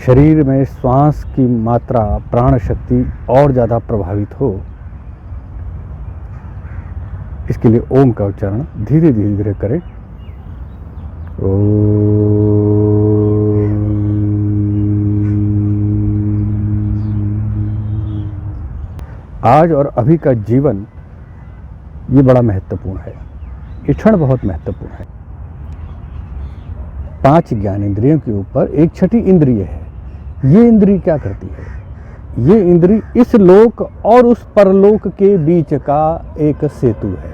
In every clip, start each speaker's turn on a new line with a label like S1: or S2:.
S1: शरीर में श्वास की मात्रा, प्राण शक्ति और ज़्यादा प्रभावित हो, इसके लिए ओम का उच्चारण धीरे धीरे धीरे करें। आज और अभी का जीवन ये बड़ा महत्वपूर्ण है, ये क्षण बहुत महत्वपूर्ण है। 5 ज्ञानेंद्रियों के ऊपर एक छठी इंद्रिय है। ये इंद्रिय क्या करती है? ये इंद्रिय इस लोक और उस परलोक के बीच का एक सेतु है।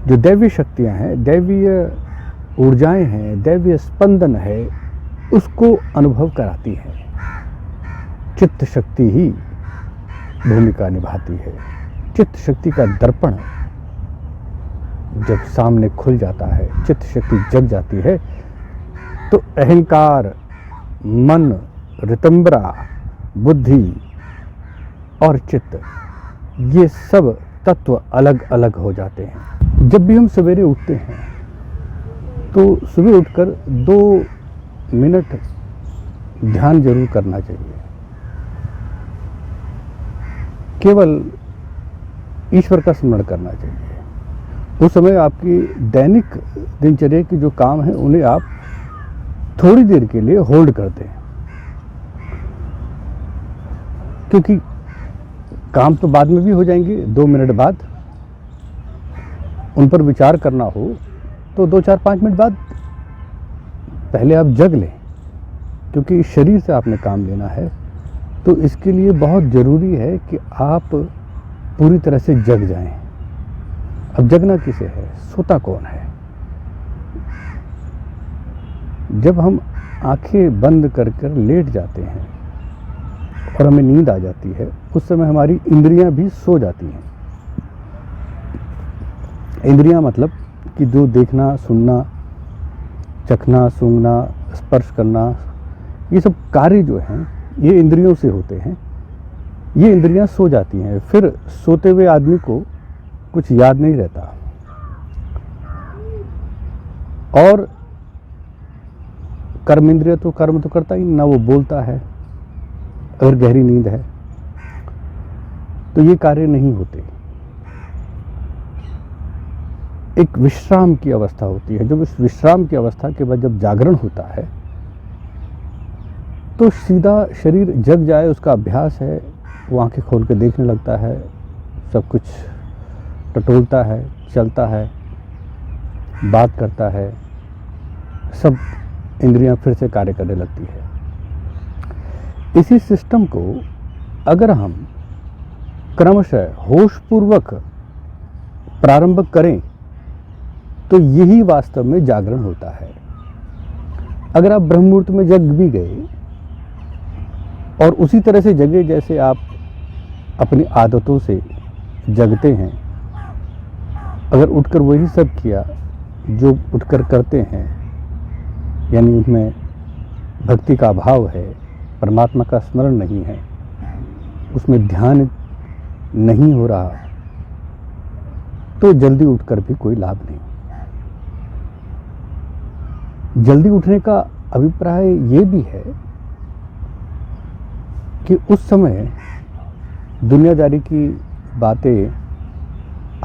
S1: जो दैवीय शक्तियां हैं, दैवीय ऊर्जाएं हैं, दैवीय स्पंदन है, उसको अनुभव कराती है। चित्त शक्ति ही भूमिका निभाती है। चित्त शक्ति का दर्पण जब सामने खुल जाता है, चित्त शक्ति जग जाती है, तो अहंकार, मन, रितंबरा, बुद्धि और चित्त, ये सब तत्व अलग अलग हो जाते हैं। जब भी हम सवेरे उठते हैं तो सुबह उठकर 2 मिनट ध्यान जरूर करना चाहिए। केवल ईश्वर का स्मरण करना चाहिए। उस समय आपकी दैनिक दिनचर्या के जो काम हैं उन्हें आप थोड़ी देर के लिए होल्ड कर दें, क्योंकि काम तो बाद में भी हो जाएंगे। 2 मिनट बाद उन पर विचार करना हो तो 2, 4, 5 मिनट बाद पहले आप जग लें, क्योंकि इस शरीर से आपने काम लेना है। तो इसके लिए बहुत ज़रूरी है कि आप पूरी तरह से जग जाएं। अब जगना किसे है? सोता कौन है? जब हम आंखें बंद कर कर लेट जाते हैं और हमें नींद आ जाती है, उस समय हमारी इंद्रियां भी सो जाती हैं। इंद्रियां मतलब कि जो देखना, सुनना, चखना, सूंघना, स्पर्श करना, ये सब कार्य जो हैं ये इंद्रियों से होते हैं। ये इंद्रियां सो जाती हैं। फिर सोते हुए आदमी को कुछ याद नहीं रहता और कर्म इंद्रिय तो कर्म तो करता ही ना, वो बोलता है। अगर गहरी नींद है तो ये कार्य नहीं होते। एक विश्राम की अवस्था होती है। जब इस विश्राम की अवस्था के बाद जब जागरण होता है तो सीधा शरीर जग जाए, उसका अभ्यास है। वो आंखें खोल के देखने लगता है, सब कुछ टटोलता है, चलता है, बात करता है, सब इंद्रियां फिर से कार्य करने लगती है। इसी सिस्टम को अगर हम क्रमशः होशपूर्वक प्रारंभ करें तो यही वास्तव में जागरण होता है। अगर आप ब्रह्म मुहूर्त में जग भी गए और उसी तरह से जगे जैसे आप अपनी आदतों से जगते हैं, अगर उठकर वही सब किया जो उठकर करते हैं, यानी उनमें भक्ति का अभाव है, परमात्मा का स्मरण नहीं है, उसमें ध्यान नहीं हो रहा, तो जल्दी उठकर भी कोई लाभ नहीं। जल्दी उठने का अभिप्राय ये भी है कि उस समय दुनियादारी की बातें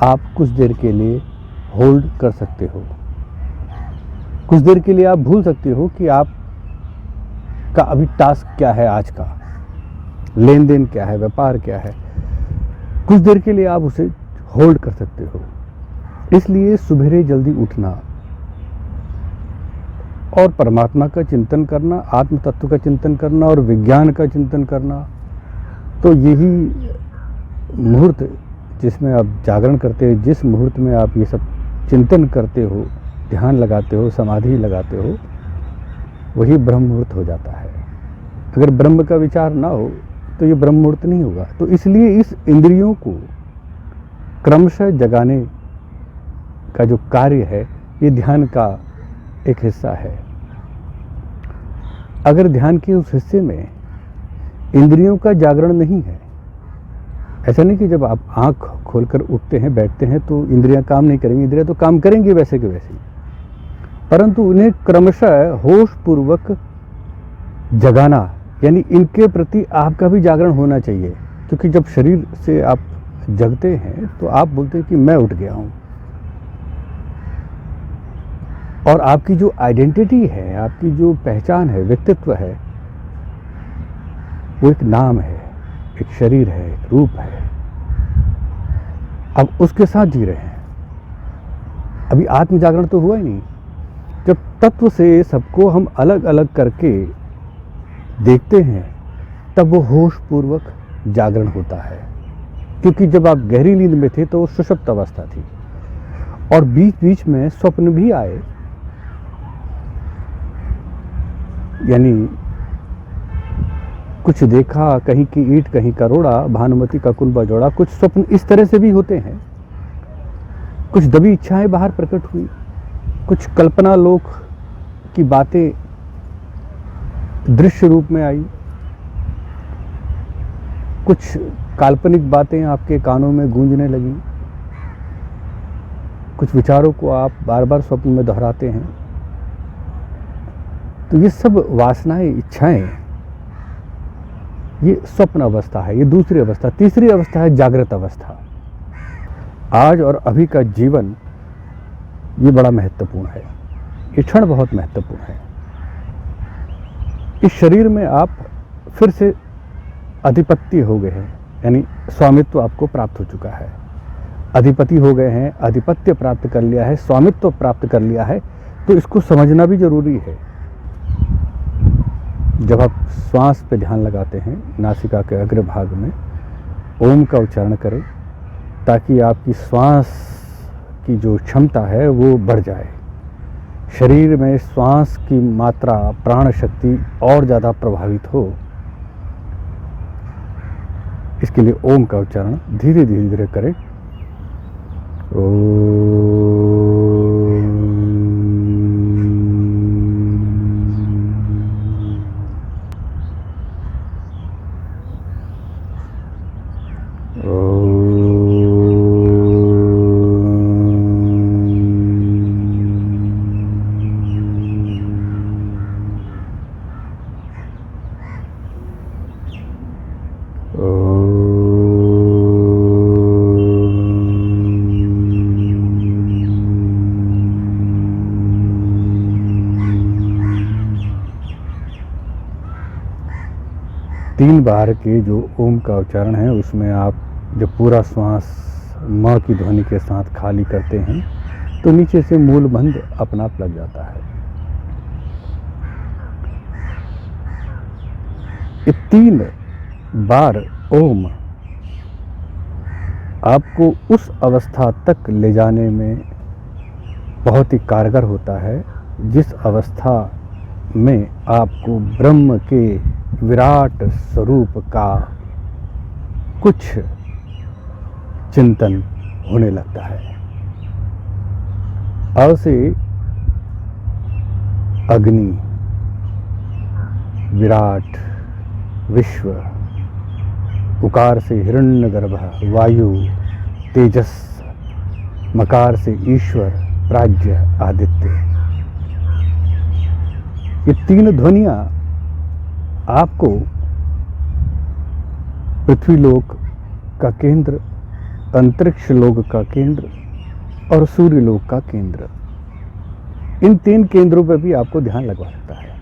S1: आप कुछ देर के लिए होल्ड कर सकते हो। कुछ देर के लिए आप भूल सकते हो कि आप का अभी टास्क क्या है, आज का लेन देन क्या है, व्यापार क्या है। कुछ देर के लिए आप उसे होल्ड कर सकते हो। इसलिए सुबह जल्दी उठना और परमात्मा का चिंतन करना, आत्म तत्व का चिंतन करना और विज्ञान का चिंतन करना, तो यही मुहूर्त जिसमें आप जागरण करते हो, जिस मुहूर्त में आप ये सब चिंतन करते हो, ध्यान लगाते हो, समाधि लगाते हो, वही ब्रह्म मुहूर्त हो जाता है। अगर ब्रह्म का विचार ना हो तो ये ब्रह्म मुहूर्त नहीं होगा। तो इसलिए इस इंद्रियों को क्रमशः जगाने का जो कार्य है, ये ध्यान का एक हिस्सा है। अगर ध्यान के उस हिस्से में इंद्रियों का जागरण नहीं है, ऐसा नहीं कि जब आप आंख खोलकर उठते हैं, बैठते हैं तो इंद्रियां काम नहीं करेंगी। इंद्रियां तो काम करेंगी वैसे के वैसे, परंतु उन्हें क्रमशः होशपूर्वक जगाना, यानी इनके प्रति आपका भी जागरण होना चाहिए। क्योंकि जब शरीर से आप जगते हैं तो आप बोलते हैं कि मैं उठ गया हूँ, और आपकी जो आइडेंटिटी है, आपकी जो पहचान है, व्यक्तित्व है, वो एक नाम है, एक शरीर है, एक रूप है। अब उसके साथ जी रहे हैं। अभी आत्म जागरण तो हुआ ही नहीं। जब तत्व से सबको हम अलग अलग करके देखते हैं तब वो होश पूर्वक जागरण होता है। क्योंकि जब आप गहरी नींद में थे तो वो सुषुप्त अवस्था थी, और बीच बीच में स्वप्न भी आए, यानी कुछ देखा, कहीं की ईंट कहीं का रोड़ा, भानुमति का कुंभा जोड़ा। कुछ स्वप्न इस तरह से भी होते हैं। कुछ दबी इच्छाएं बाहर प्रकट हुई, कुछ कल्पना लोक की बातें दृश्य रूप में आई, कुछ काल्पनिक बातें आपके कानों में गूंजने लगी, कुछ विचारों को आप बार बार स्वप्न में दोहराते हैं। तो ये सब वासनाएं, इच्छाएं, ये स्वप्न अवस्था है। ये दूसरी अवस्था। तीसरी अवस्था है जागृत अवस्था। आज और अभी का जीवन ये बड़ा महत्वपूर्ण है। ये क्षण बहुत महत्वपूर्ण है। इस शरीर में आप फिर से अधिपत्य हो गए हैं, यानी स्वामित्व आपको प्राप्त हो चुका है। अधिपति हो गए हैं, अधिपत्य प्राप्त कर लिया है, स्वामित्व प्राप्त कर लिया है। तो इसको समझना भी जरूरी है। जब आप श्वास पे ध्यान लगाते हैं, नासिका के अग्रभाग में ओम का उच्चारण करें, ताकि आपकी श्वास की जो क्षमता है वो बढ़ जाए। शरीर में श्वास की मात्रा, प्राण शक्ति और ज़्यादा प्रभावित हो। इसके लिए ओम का उच्चारण धीरे धीरे धीरे करें। तीन बार के जो ओम का उच्चारण है उसमें आप जब पूरा श्वास म की ध्वनि के साथ खाली करते हैं तो नीचे से मूल बंध अपना आप लग जाता है। ये 3 बार ओम आपको उस अवस्था तक ले जाने में बहुत ही कारगर होता है जिस अवस्था में आपको ब्रह्म के विराट स्वरूप का कुछ चिंतन होने लगता है। अ से अग्नि, विराट, विश्व, उकार से हिरण्यगर्भ, वायु, तेजस, मकार से ईश्वर, प्राज्ञ, आदित्य। ये 3 ध्वनियां आपको पृथ्वी लोक का केंद्र, अंतरिक्ष लोक का केंद्र और सूर्य लोक का केंद्र, इन 3 केंद्रों पर भी आपको ध्यान लगवा सकता है।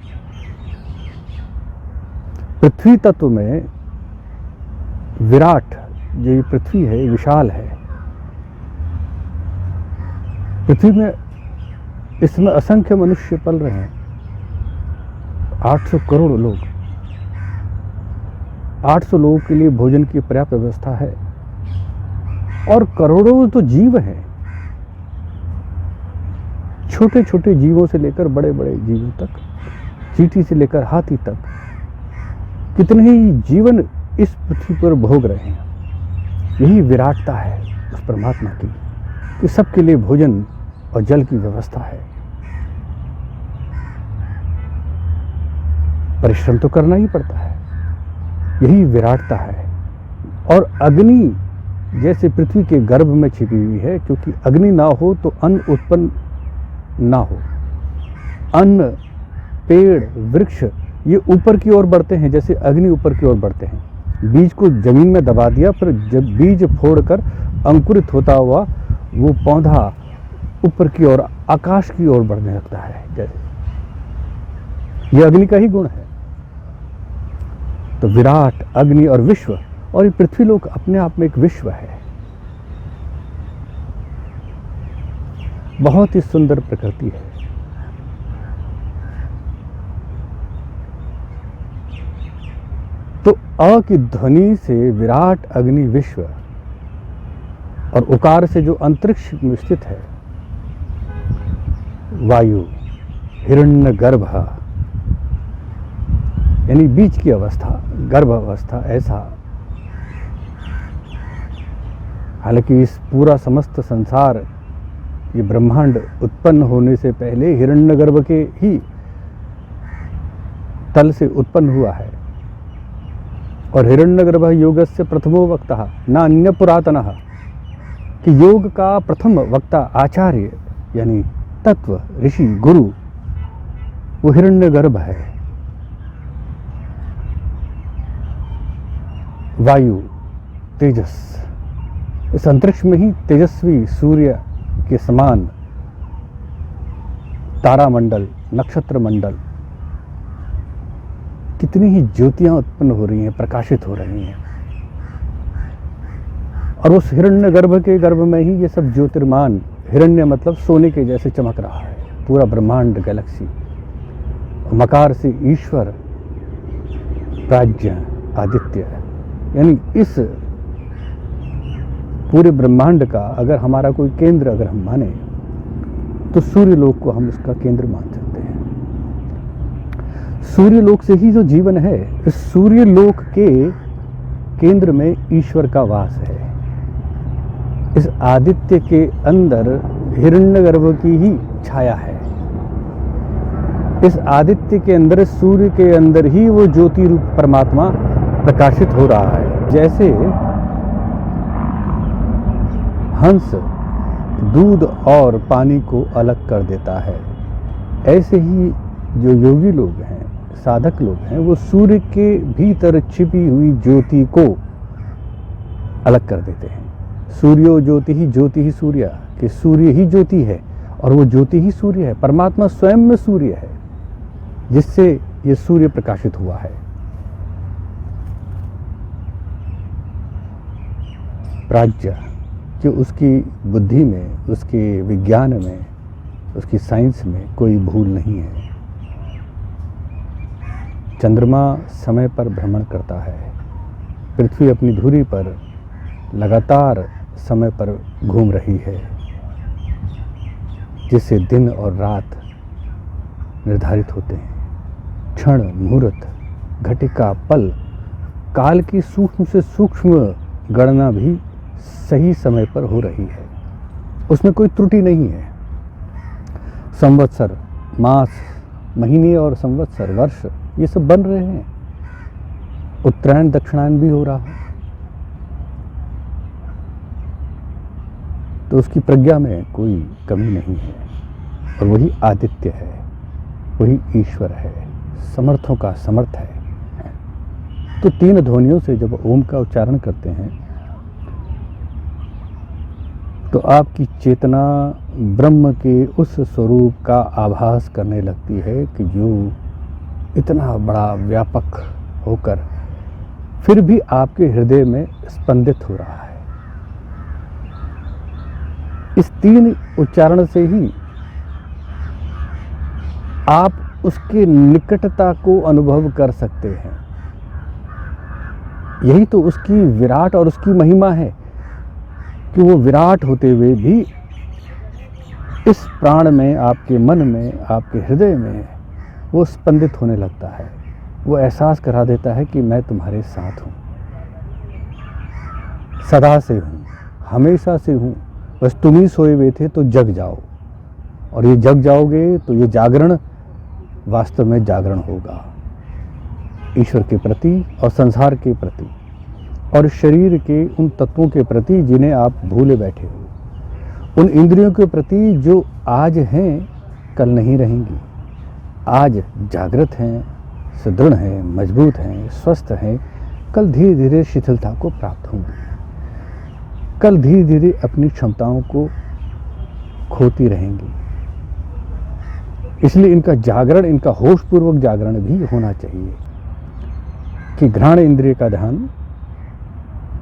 S1: पृथ्वी तत्व में विराट, जो ये पृथ्वी है, विशाल है। पृथ्वी में इसमें असंख्य मनुष्य पल रहे हैं। 800 करोड़ लोग, 800 लोगों के लिए भोजन की पर्याप्त व्यवस्था है, और करोड़ों तो जीव हैं, छोटे छोटे जीवों से लेकर बड़े बड़े जीवों तक, चींटी से लेकर हाथी तक। कितने ही जीवन इस पृथ्वी पर भोग रहे हैं। यही विराटता है उस परमात्मा की कि सबके लिए भोजन और जल की व्यवस्था है। परिश्रम तो करना ही पड़ता है, यही विराटता है। और अग्नि जैसे पृथ्वी के गर्भ में छिपी हुई है, क्योंकि अग्नि ना हो तो अन्न उत्पन्न ना हो। अन्न, पेड़, वृक्ष ये ऊपर की ओर बढ़ते हैं, जैसे अग्नि ऊपर की ओर बढ़ते हैं। बीज को जमीन में दबा दिया, फिर जब बीज फोड़कर अंकुरित होता हुआ वो पौधा ऊपर की ओर, आकाश की ओर बढ़ने लगता है। जैसे ये अग्नि का ही गुण है। तो विराट, अग्नि और विश्व, और ये पृथ्वीलोक अपने आप में एक विश्व है। बहुत ही सुंदर प्रकृति है। तो अ की ध्वनि से विराट, अग्नि, विश्व, और उकार से जो अंतरिक्ष में स्थित है, वायु, हिरण्य गर्भ, यानी बीच की अवस्था, गर्भ अवस्था, ऐसा। हालांकि इस पूरा समस्त संसार, ये ब्रह्मांड उत्पन्न होने से पहले हिरण्यगर्भ के ही तल से उत्पन्न हुआ है। और हिरण्यगर्भ योगस्य प्रथमो वक्ता न अन्य पुरातनः, कि योग का प्रथम वक्ता, आचार्य यानी तत्व, ऋषि, गुरु, वो हिरण्यगर्भ है। वायु, तेजस, इस अंतरिक्ष में ही तेजस्वी सूर्य के समान तारामंडल, नक्षत्र मंडल, कितनी ही ज्योतियां उत्पन्न हो रही हैं, प्रकाशित हो रही हैं। और उस हिरण्य गर्भ के गर्भ में ही ये सब ज्योतिर्मान, हिरण्य मतलब सोने के जैसे चमक रहा है पूरा ब्रह्मांड, गैलेक्सी। मकार से ईश्वर, प्राज्ञ, आदित्य, यानी इस पूरे ब्रह्मांड का अगर हमारा कोई केंद्र अगर हम माने, तो सूर्यलोक को हम उसका केंद्र मान सकते हैं। सूर्यलोक से ही जो जीवन है, इस सूर्यलोक के केंद्र में ईश्वर का वास है। इस आदित्य के अंदर हिरण्यगर्भ की ही छाया है। इस आदित्य के अंदर, सूर्य के अंदर ही वो ज्योति रूप परमात्मा प्रकाशित हो रहा है। जैसे हंस दूध और पानी को अलग कर देता है, ऐसे ही जो योगी लोग हैं, साधक लोग हैं, वो सूर्य के भीतर छिपी हुई ज्योति को अलग कर देते हैं। सूर्यो ज्योति ही सूर्य, कि सूर्य ही ज्योति है और वो ज्योति ही सूर्य है। परमात्मा स्वयं में सूर्य है, जिससे ये सूर्य प्रकाशित हुआ है। प्राज्ञ, कि उसकी बुद्धि में, उसके विज्ञान में, उसकी साइंस में कोई भूल नहीं है। चंद्रमा समय पर भ्रमण करता है, पृथ्वी अपनी धुरी पर लगातार समय पर घूम रही है, जिससे दिन और रात निर्धारित होते हैं। क्षण, मुहूर्त, घटिका, पल, काल की सूक्ष्म से सूक्ष्म गणना भी सही समय पर हो रही है, उसमें कोई त्रुटि नहीं है। संवत्सर, मास, महीने और संवत्सर, वर्ष, ये सब बन रहे हैं। उत्तरायण, दक्षिणायन भी हो रहा है। तो उसकी प्रज्ञा में कोई कमी नहीं है। और वही आदित्य है, वही ईश्वर है, समर्थों का समर्थ है। तो तीन ध्वनियों से जब ओम का उच्चारण करते हैं, तो आपकी चेतना ब्रह्म के उस स्वरूप का आभास करने लगती है कि जो इतना बड़ा व्यापक होकर फिर भी आपके हृदय में स्पंदित हो रहा है। इस तीन उच्चारण से ही आप उसके निकटता को अनुभव कर सकते हैं। यही तो उसकी विराट और उसकी महिमा है कि वो विराट होते हुए भी इस प्राण में, आपके मन में, आपके हृदय में वो स्पंदित होने लगता है। वो एहसास करा देता है कि मैं तुम्हारे साथ हूँ, सदा से हूँ, हमेशा से हूँ, बस तुम ही सोए हुए थे तो जग जाओ। और ये जग जाओगे तो ये जागरण वास्तव में जागरण होगा, ईश्वर के प्रति और संसार के प्रति और शरीर के उन तत्वों के प्रति जिन्हें आप भूले बैठे हो, उन इंद्रियों के प्रति जो आज हैं कल नहीं रहेंगी, आज जागृत हैं, सुदृढ़ हैं, मजबूत हैं, स्वस्थ हैं, कल धीरे धीरे शिथिलता को प्राप्त होंगी, कल धीरे धीरे अपनी क्षमताओं को खोती रहेंगी। इसलिए इनका जागरण, इनका होशपूर्वक जागरण भी होना चाहिए कि घ्राण इंद्रिय का ध्यान,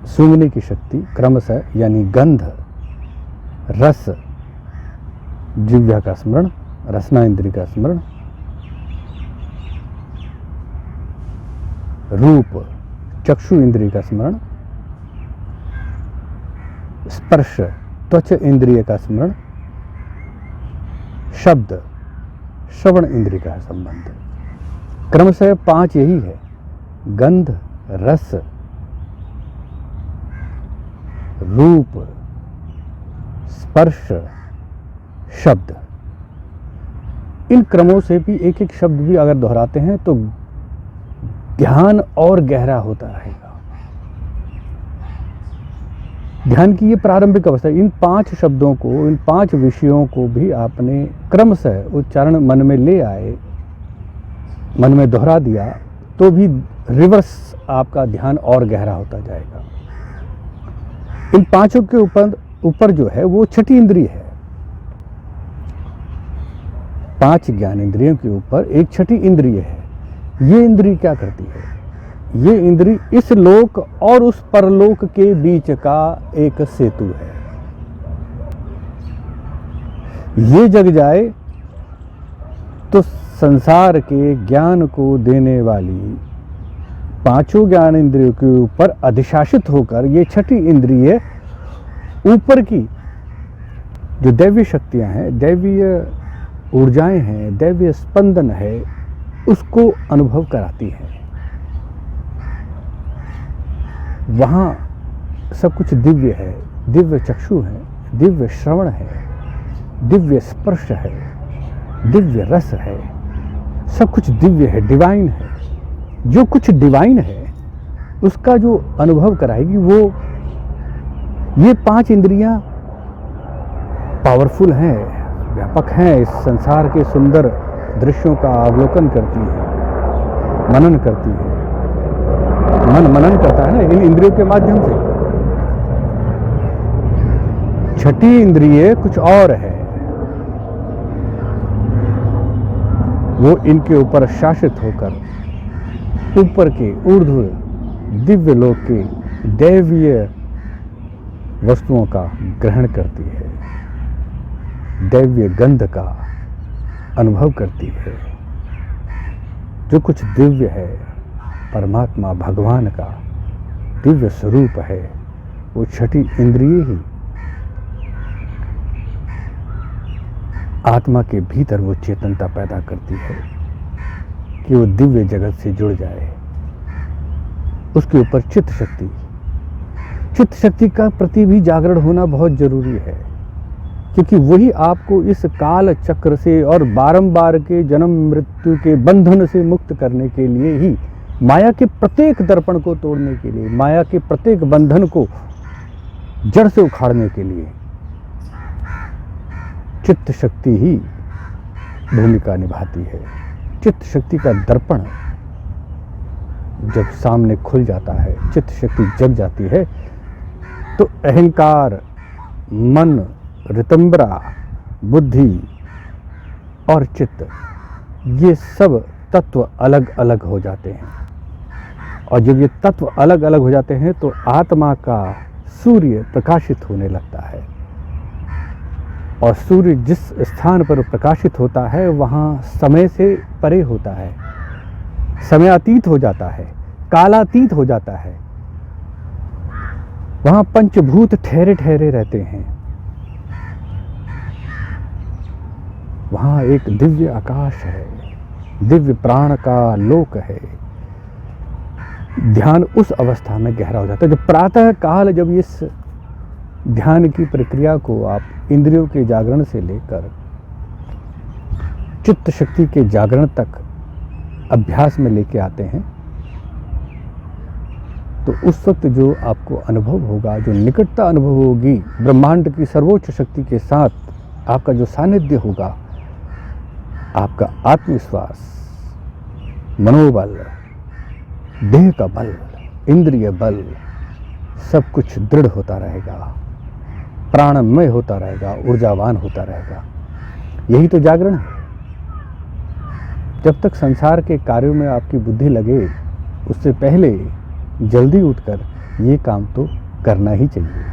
S1: सूंघने की शक्ति क्रमशः यानी गंध, रस, जिह्वा का स्मरण, रसना इंद्रिय का स्मरण, रूप चक्षु इंद्रिय का स्मरण, स्पर्श त्वच इंद्रिय का स्मरण, शब्द श्रवण इंद्रिय का संबंध। क्रमशः 5 यही है, गंध, रस, रूप, स्पर्श, शब्द। इन क्रमों से भी एक एक शब्द भी अगर दोहराते हैं तो ध्यान और गहरा होता रहेगा। ध्यान की ये प्रारंभिक अवस्था, इन 5 शब्दों को, इन 5 विषयों को भी आपने क्रमशः उच्चारण मन में ले आए, मन में दोहरा दिया, तो भी रिवर्स आपका ध्यान और गहरा होता जाएगा। इन 5 के ऊपर जो है वो छठी इंद्रिय है। 5 ज्ञान इंद्रियों के ऊपर एक छठी इंद्रिय है। ये इंद्रिय क्या करती है? ये इंद्रिय इस लोक और उस परलोक के बीच का एक सेतु है। ये जग जाए तो संसार के ज्ञान को देने वाली 5 ज्ञान इंद्रियों के ऊपर अधिशासित होकर ये छठी इंद्रिय ऊपर की जो दैवीय शक्तियां हैं, दैवीय ऊर्जाएं हैं, दैवीय स्पंदन है, उसको अनुभव कराती है। वहाँ सब कुछ दिव्य है, दिव्य चक्षु है, दिव्य श्रवण है, दिव्य स्पर्श है, दिव्य रस है, सब कुछ दिव्य है, डिवाइन है। जो कुछ डिवाइन है उसका जो अनुभव कराएगी वो, ये 5 इंद्रियां पावरफुल हैं, व्यापक हैं, इस संसार के सुंदर दृश्यों का अवलोकन करती है, मनन करती है। मन मनन करता है ना इन इंद्रियों के माध्यम से। छठी इंद्रिय कुछ और है, वो इनके ऊपर शासित होकर ऊपर के ऊर्ध्व दिव्य लोक के दैवीय वस्तुओं का ग्रहण करती है, दैवीय गंध का अनुभव करती है। जो कुछ दिव्य है, परमात्मा भगवान का दिव्य स्वरूप है, वो छठी इंद्रिय ही आत्मा के भीतर वो चेतनता पैदा करती है कि वो दिव्य जगत से जुड़ जाए। उसके ऊपर चित्त शक्ति का प्रति भी जागरण होना बहुत जरूरी है, क्योंकि वही आपको इस काल चक्र से और बारंबार के जन्म मृत्यु के बंधन से मुक्त करने के लिए ही, माया के प्रत्येक दर्पण को तोड़ने के लिए, माया के प्रत्येक बंधन को जड़ से उखाड़ने के लिए चित्त शक्ति ही भूमिका निभाती है। चित्त शक्ति का दर्पण जब सामने खुल जाता है, चित्त शक्ति जग जाती है, तो अहंकार, मन, रितंबरा, बुद्धि और चित्त, ये सब तत्व अलग अलग हो जाते हैं। और जब ये तत्व अलग अलग हो जाते हैं तो आत्मा का सूर्य प्रकाशित होने लगता है। और सूर्य जिस स्थान पर प्रकाशित होता है वहाँ समय से परे होता है, समयातीत हो जाता है, कालातीत हो जाता है। वहाँ पंचभूत ठहरे ठहरे रहते हैं। वहाँ एक दिव्य आकाश है, दिव्य प्राण का लोक है। ध्यान उस अवस्था में गहरा हो जाता है। जब प्रातः काल, जब इस ध्यान की प्रक्रिया को आप इंद्रियों के जागरण से लेकर चित्त शक्ति के जागरण तक अभ्यास में लेके आते हैं, तो उस वक्त जो आपको अनुभव होगा, जो निकटता अनुभव होगी ब्रह्मांड की सर्वोच्च शक्ति के साथ आपका जो सानिध्य होगा, आपका आत्मविश्वास मनोबल, देह का बल, इंद्रिय बल सब कुछ दृढ़ होता रहेगा, प्राणमय होता रहेगा, ऊर्जावान होता रहेगा। यही तो जागरण है। जब तक संसार के कार्यों में आपकी बुद्धि लगे, उससे पहले जल्दी उठकर ये काम तो करना ही चाहिए।